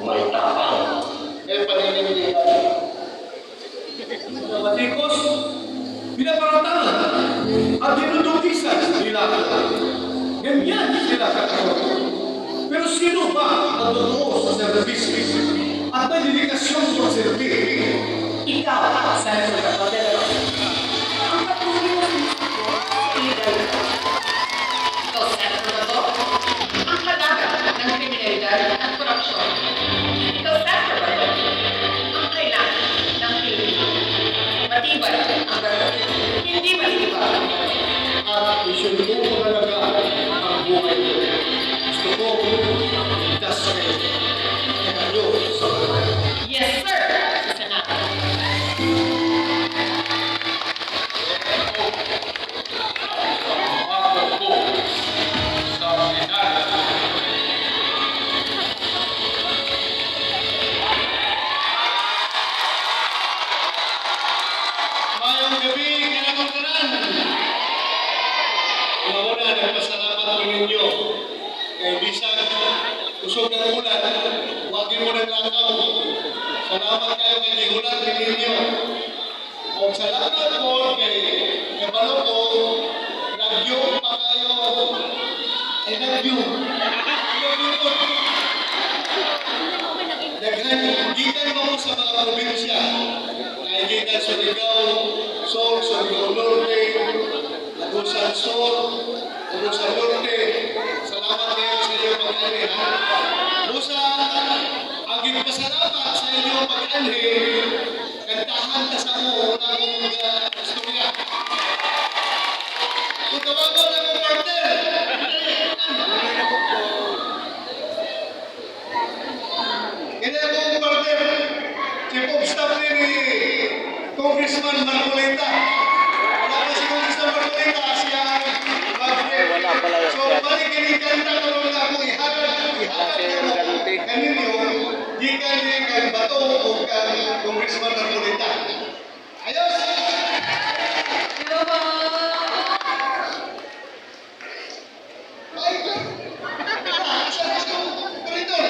may tapang. Paninimilikan. Mga batikos, binaparantangan at dinudukisan nila. Ganyan sila kakaroon. Pero sino ba ang totoo sa serbisyo at may dedikasyon sa serbisyo? Ikaw, Senator Cordero. Ang patuloy mo illegal. Ikaw, Senator Bato. Ang halaga ng kriminalidad at korupsyon. Ikaw, Senator Bato. Ang kailangan ng Pilipino. Matibay ang bato. Hindi matibay. At isunod ko talaga ang buhay ko. Gusto ko, itas kayo. Kayo sa bahay. Yes, sir. Sa Senado. Mayong gabi, kinakatanan. Una, nagpasalamat ko ninyo. Kay bisan, usog ng ulan, huwag mo naglakaw. Salamat kayo kay Gihulan ninyo. O salamat po kay Kabalo ko, nag-view pa kayo. Ay, nag-view. Gikan mo sa mga probinsya. Gikan sa Surigao Sur, Surigao Norte, Agusan Sur, Agusan Norte. Salamat kayo sa inyong pag-alih. Musa, ang pasalamat sa inyong pag-alih, kantahan ka sa mo na akong istorya. Kung tawagan na mong partner, hindi akong partner, chief of staff ni Congressman Marcolita. Wala pa si Congressman Marcolita, siya mag-rep. So, balik kinikanta ko lang ako, ihatag mo kaninyo, di ka ni kang bato o kang Congressman Marcolita. Ayos! Hello po. Ay, isa gusto, koridor.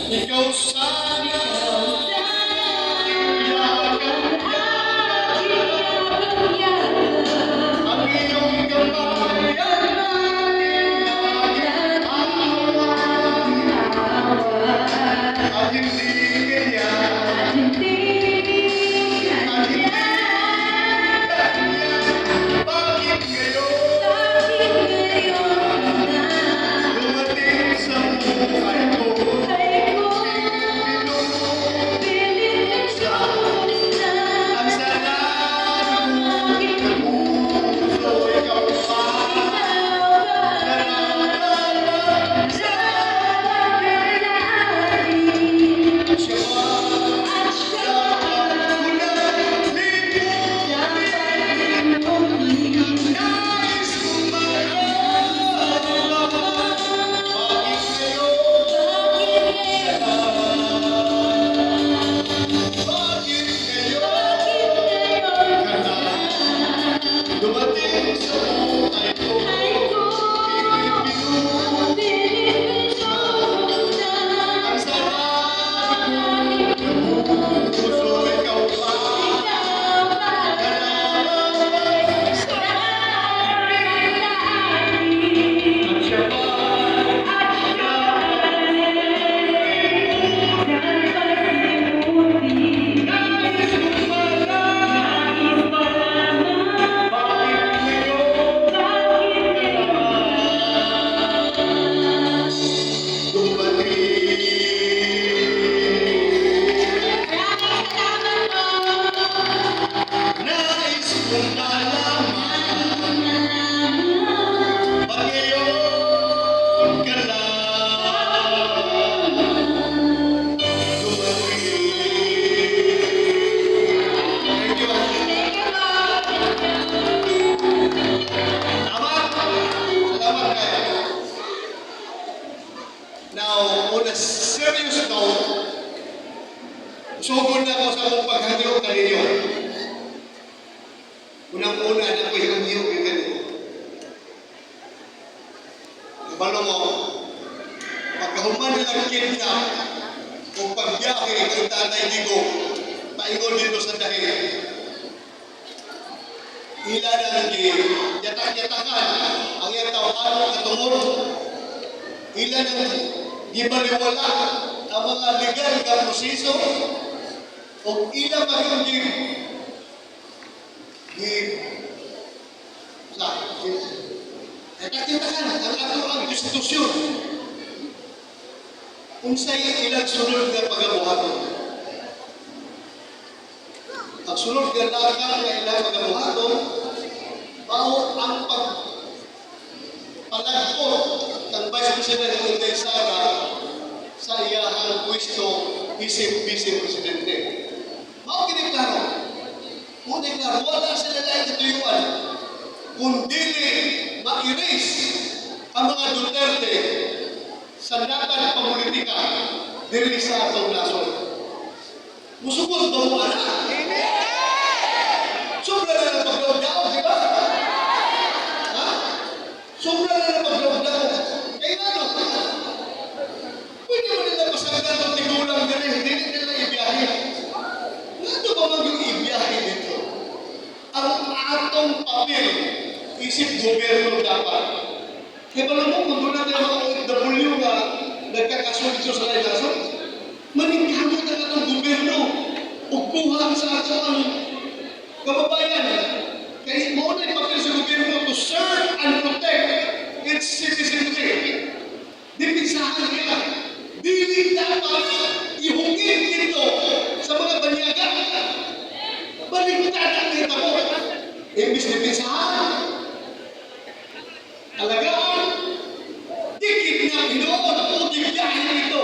Ikaw sana ang iyong kamay ay naging Now, on a serious note, sugod na ako sa akong paghangyo kaninyo. Unang-una na ko yung ganito. Kabalo mo, pagkahuman nilang kidnap o pagbiyahe ang Tatay Digong, paingon dito sa dahil. Ila nang yatak-yatakan ang iyang tawhan katungod. Ila nang gibaliwala ang mga legal na proseso o ila maging yatak-yatakan ang ato ang konstitusyon. Unsay ilang sunod nga pagabuhaton. Ang sunod nga lakang nga ilang pagabuhaton, mao ang pagpalagpot ng Vice President Inday Sara sa iyahang pwesto Vice Presidente. Mao kini klaro. Mao kini klaro, wala sila lain katuyuan. Kung dili ma-erase ang mga Duterte sa natang pamolitika diri sa atong nasod. Musugod ba mo ana? Sobra na ng pagdaw-daw, di ba? Ha? Sobra na ng pagdaw-daw. Kaya ano? Pwede mo nila pasagdan ng tigulang din, hindi nila ibiyahe. Ano ba mag yung ibiyahe dito? Ang atong papel, isip gobyerno dapat. Kaya pala mo, kung doon natin mga OFW nga nagkakasunod sa lason, maningkamot na itong gobyerno o kuha sa ato ang kababayan. Kaya mo na yung papel sa gobyerno to serve and protect its citizenry. Dipisahan niya. Dili dapat ihungin dito sa mga banyaga. Baligtad ang kita mo. Imbis dipisahan, alagaan, dikit na Pinoon o gibiyahin dito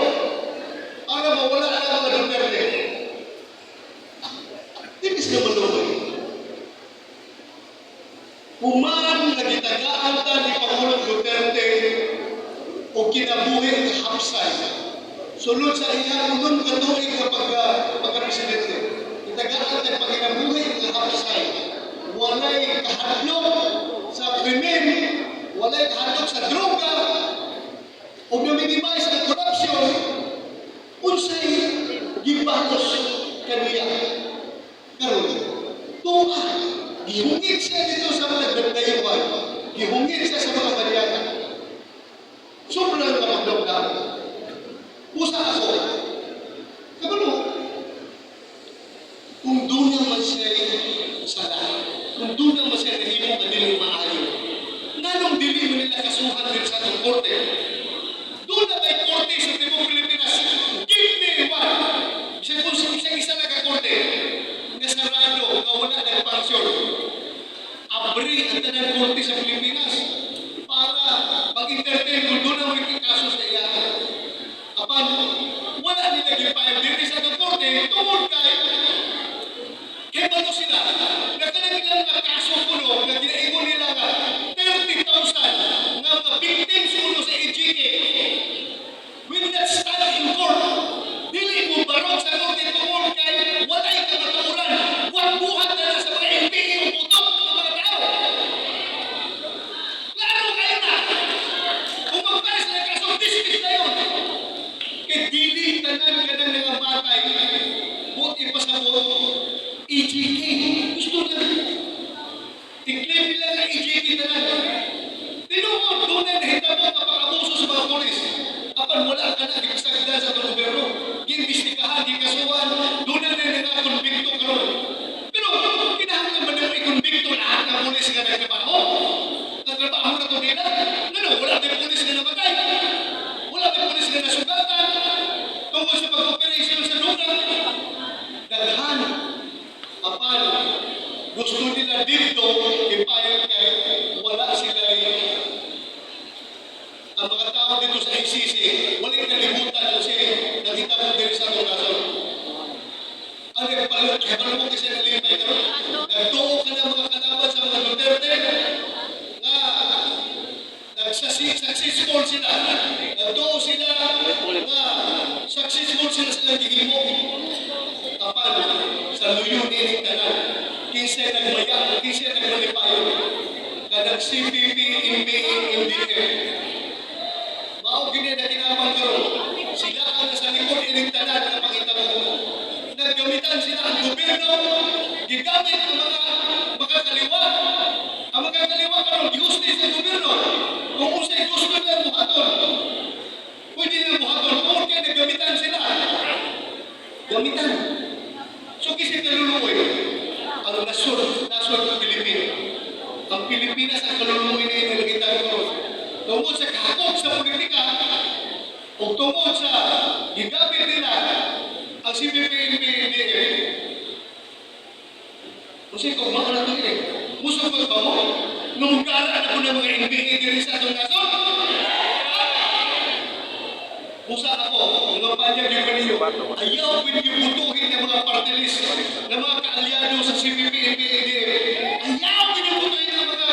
para mawala ang mga Duterte. Dikis na maluloy. Human na gitagaan ta ni Pangulong Duterte o kinabuhi ang hapsay. Sulod sa iyang unong katuig kapag pagka-presidente. Gitagaan ta pagkinabuhi ang hapsay. Walay kahadlok sa krimen, walay kahadlok sa droga, o na-minimize ang corruption, unsay gibatos kaniya. Karon, tunga, gihungit siya dito sa mga gandayuan, gihungit siya sa mga banyaga. Sobrang kapagdamdam. Pusa ako. Kabalo, kung doon naman siya sala, kung doon naman siya nahimong kanilang maayo, nanong dili mo nila kasuhan din sa atong korte? Doon na may korte sa Timog Pilipinas. Give me one. Isang isa na ka-korte na sarado, na wala nag-function. Abri ang tanang korte sa Pilipinas para mag-entertain kung doon na may kaso sa iya. Apan, wala nila gipayag dito sa atong korte, tungod kay kaya ba sila? Nagkanagilang nga kaso puno na ginaingon nila nga 30,000 nga mga victims puno sa EJK will not stand in court. Dili mo barog sa korte tungkol kay walay kamatuoran. Huwag buhat na lang sa mga LPE o putok ng mga tao. Lalo kayo na! Kung magpares na kaso, dismiss na yun. Kaya dili tanan ka ng mga batay, buti pa sa EJK. Gusto na. Tiklip nila na EJK na lang. Tinuod, doon na nahitabo kapag-abuso sa mga polis. Apan wala ka na, ipasagdan sa itong gobyerno. Gimbistikahan, gikasuhan, doon na nakakonbikto ka ron. Pero, kinahanglan ba naman i-convicto lahat ng polis nga nagtrabaho? Nagtrabaho na ito nila? Ano, wala may polis na namatay. Wala may polis na nasugatan. Tungkol sa pag-operation sa lugar. Daghan. Apan, gusto nila dito, ipayag kay wala sila ang mga tao dito sa ICC, walang kalibutan kasi nakita mo din sa mga kaso. Ang nagpalo mo kasi nalipay ka ron. Nagtuo ka ng mga kalaban sa mga Duterte na successful sila. Nagtuo sila successful sila silang gihimo. Kapal sa luyo ni tanan. Kinsa nagmaya, kinsa nagmalipayo. Kanang CPP, NPA, NDF. Mao gini na kinamang karon. Sila ang nasa likod ining tanan na makita mo. Naggamitan sila ang gobyerno, gigamit ang mga kaliwa. Ang mga kaliwa karon giustis sa gobyerno. Kung unsay gusto nila buhaton, pwede nila buhaton. Kung kaya naggamitan sila, gamitan. So kasi kaluluoy, ang nasod ng Pilipino. Ang Pilipinas ang kaluluoy na inalagitan ko. Tungkol sa kahakot sa politika, o tungkol sa gigamit nila ang CPP, NPA, kasi kung mga na ito musapot ba mo? Nung gala na ko ng mga NPA diri sa atong nason? Musa ako, mga panyag yung kanino, ayaw pinibutuhin ng mga party list, ng mga kaalyado sa CPP, NPA, ayaw pinibutuhin ng mga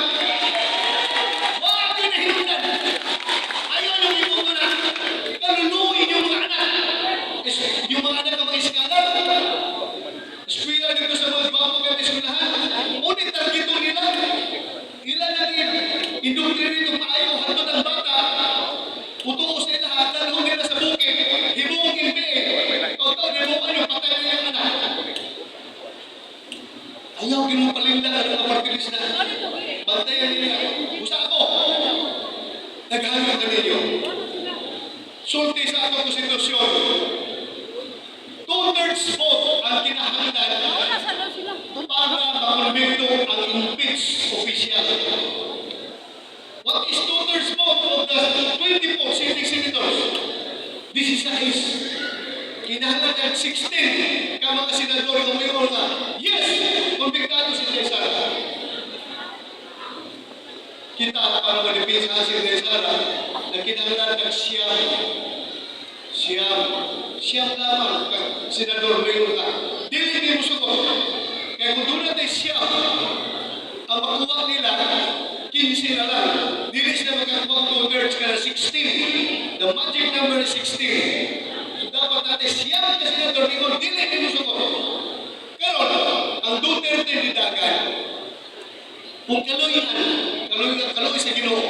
wag pinahinunan. Ayaw nang ibuto na. Kaluluin yung mga anak. Yung mga anak na mga iskalar. Eskwela dito sa mga bago kaya eskwelahan. Unit targeto nila. Ilan na rin. Industry rito maayo. Hanto ng bata. Putuo sa lahat. Dalawin nila sa bukid. Hibuong NPA. Totoo, hibukan yung patay na yung anak. Ayaw ginupalinda ng mga partilis na. Bantayan nila. Usa ako. Naghahanap ka ninyo. Sulti sa atong konstitusyon. 2/3 vote ang kinahanglan para makonbento ang impeached official. What is 2/3 vote of the 24 sitting senators? 16. Kinahanglan 16 ka mga senador na mayor na. Yes! Konbiktado si Jay Sara. Kita para ma-depensa si Jay Sara na kinahanglan ng siyam lamang kang senador mayor na. Dili mo sugot. Kaya kung doon natin siyam, ang makuha nila, 15 na lang. Dili sila makakuha 2/3 ka na 16. The magic number is 16. So dapat natin siyam ka senador mayor, dili mo sugot. Karon, ang Duterte ni Dagan, kung kaloy sa Ginoo,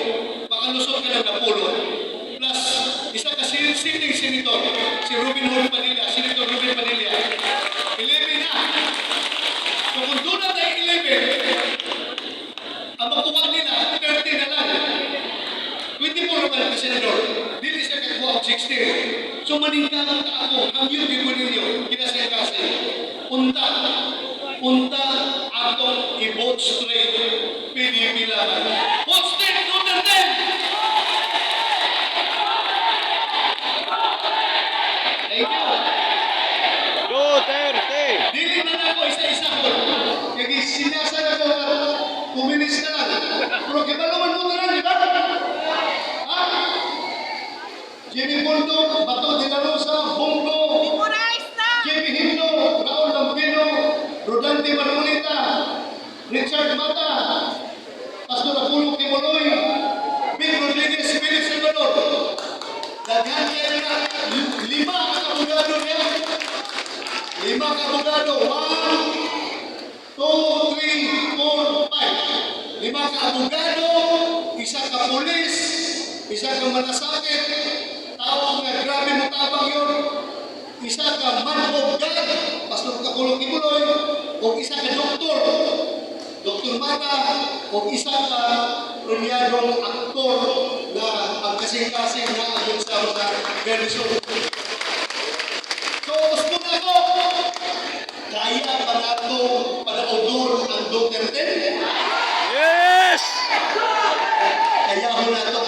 makalusot ka ng Napulo. Plus, isa ka sitting senator, si Ruben Hood Padilla, Senator Ruben Padilla. 11 na. So kung doon na tayo 11, ang makuha nila, 30 na lang. 24 naman ka senador. Dili siya kakuha ang 16. So maningkaman ka ako, hangyo gito ninyo, kinasya-kasi. Punta atong i-vote straight, PDP laban. Vote straight, Duterte! Thank you. Duterte! Dili man ako isa-isa ko. Kaya sinasa na ko na kuminis na lang. Pero kibaluman mo na lang, di ba? Ha? Jimmy Bundok, Bato de la Rosa, Bongo, Jimmy Himno, Raul Lampino, Rodante Marmolita, Richard Mata, Pastor Apollo Kimoloy, Bill Rodriguez, Philip Salvador. Daghan kayo na 5 ang abogado niya. 5 ka abogado. 1, 2, 3, 4, 5. 5 ka abogado, isa ka pulis, isa ka malasakit, tao nga grabe mo tabang yun, isa ka man of God, Pastor Kapulong Kibuloy, o isa ka doktor, Dr. Mata, o isa ka premiadong aktor na ang kasing-kasing na ayon sa mga garrison. So, gusto na ako, kaya pa na ito panaudor ang Duterte? Yes! Kaya ho na ito.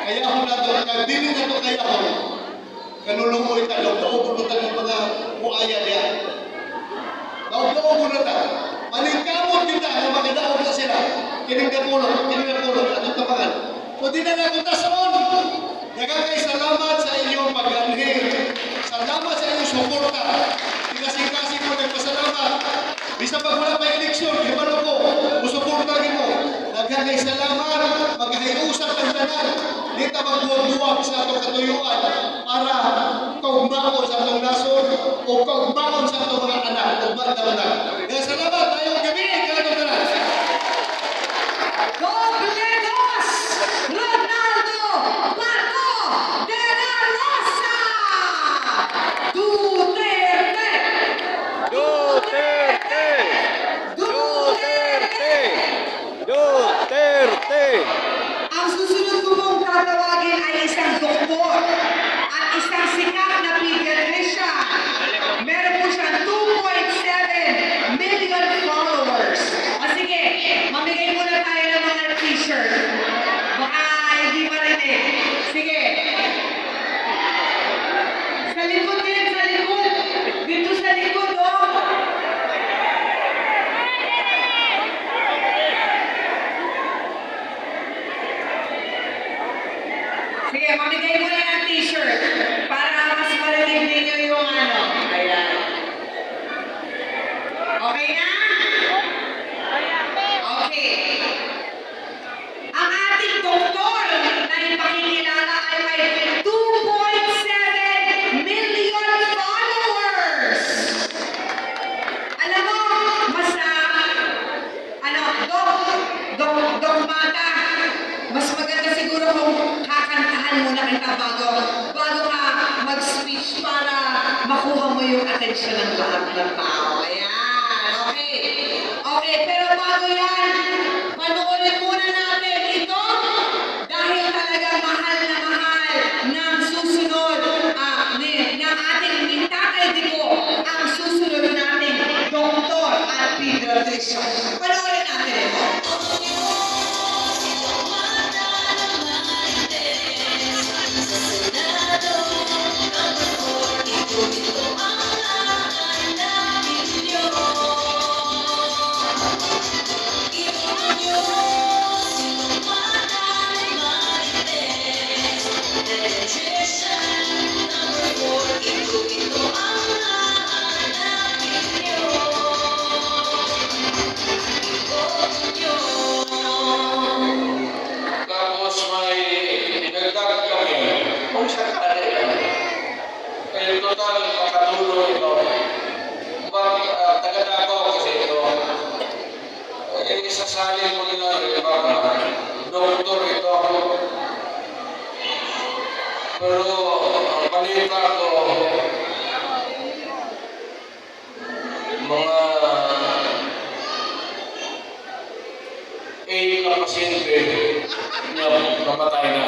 Kaya ho na ito. Dili na ito kaya ho. Kanulungoy ka, daog-daog ng mga buaya niya. Daog-daog na ito. Maningkamot kita na makadaog na sila. Kinigapulong, atong tapangan. So, di na nakuntason. Nagkakaisalamat sa inyong pag-anhin. Salamat sa inyong suporta. Kinasing-kasing mo nagpasalamat. Bisa pag wala pa eleksyon, hibalo ko, musuporta mo. Nagkakaisalamat, maghahiusap ang tanan. di ta magbuwag-buwag sa atong katuyuan para kaugmaon sa atong nasod o kaugmaon sa atong mga anak, ugma daw na. Kaya salamat tayong gabi, kanang tanan. Go Bledos! Ronaldo Paco de la Rosa! Duterte! Duterte! Duterte! Duterte! Ang susunod ko pong tatawagin ay isang doktor at isang sikat na pediatrician. Meron po siya 2.7 million followers. Sige, mamigay muna tayo ng mga t-shirt. Baka hindi marinig. Sige. Sa likod din, sa likod. Dito sa likod, oh. Sige, mamigay mo na yung t-shirt para mas marinig ninyo yung ano. Ayan. Okay na? Okay. Ang ating doktor na ipakikilala ay may 2.7 million followers. Alam mo, Dok Mata, mas maganda siguro kung kakantahan mo na kita bago ka mag-speech para makuha mo yung atensyon ng lahat ng tao. Ayan, okay. Okay, pero bago yan, panoorin muna natin ito dahil talaga mahal na mahal ng susunod ng ating Tatay Digo ang susunod nating doktor at pediatrician. Panoorin natin ito. Tapos may dinagdag kami kung sakali kaya total makatulong ito. Taga-Davao kasi ito. Isasalin mo nila yung iba doktor ito. Pero ang balita ko, mga 8 na pasyente niya namatay na.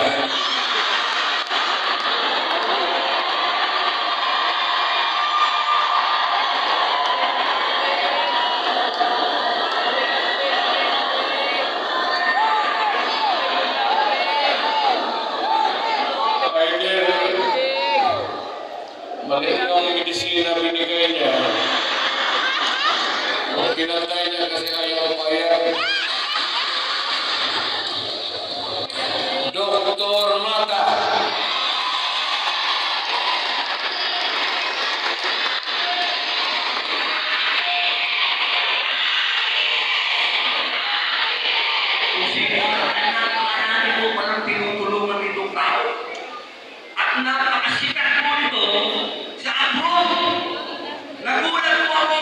Maliit ng medisina binigay niya. Pinatay niya kasi ayaw bayad. Dr. Mata. Kung sino ang napakarami po palang tinutulungan nitong tao. At napakasikat po nito sa abroad. Nagulat po ako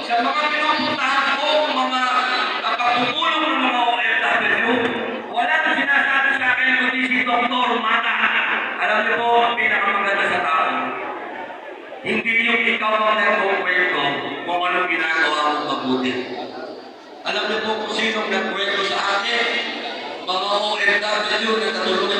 sa mga pinupuntahan ko mga pagpupulong ng mga OFW. Walang sinasabi sa akin kundi si Dr. Mata. Alam niyo po, ang pinakamaganda sa tao. Hindi yung ikaw ang nagkukwento kung anong ginagawa mong mabuti. Alam niyo po kung sinong nagkwento sa akin, mga OFW na katulungan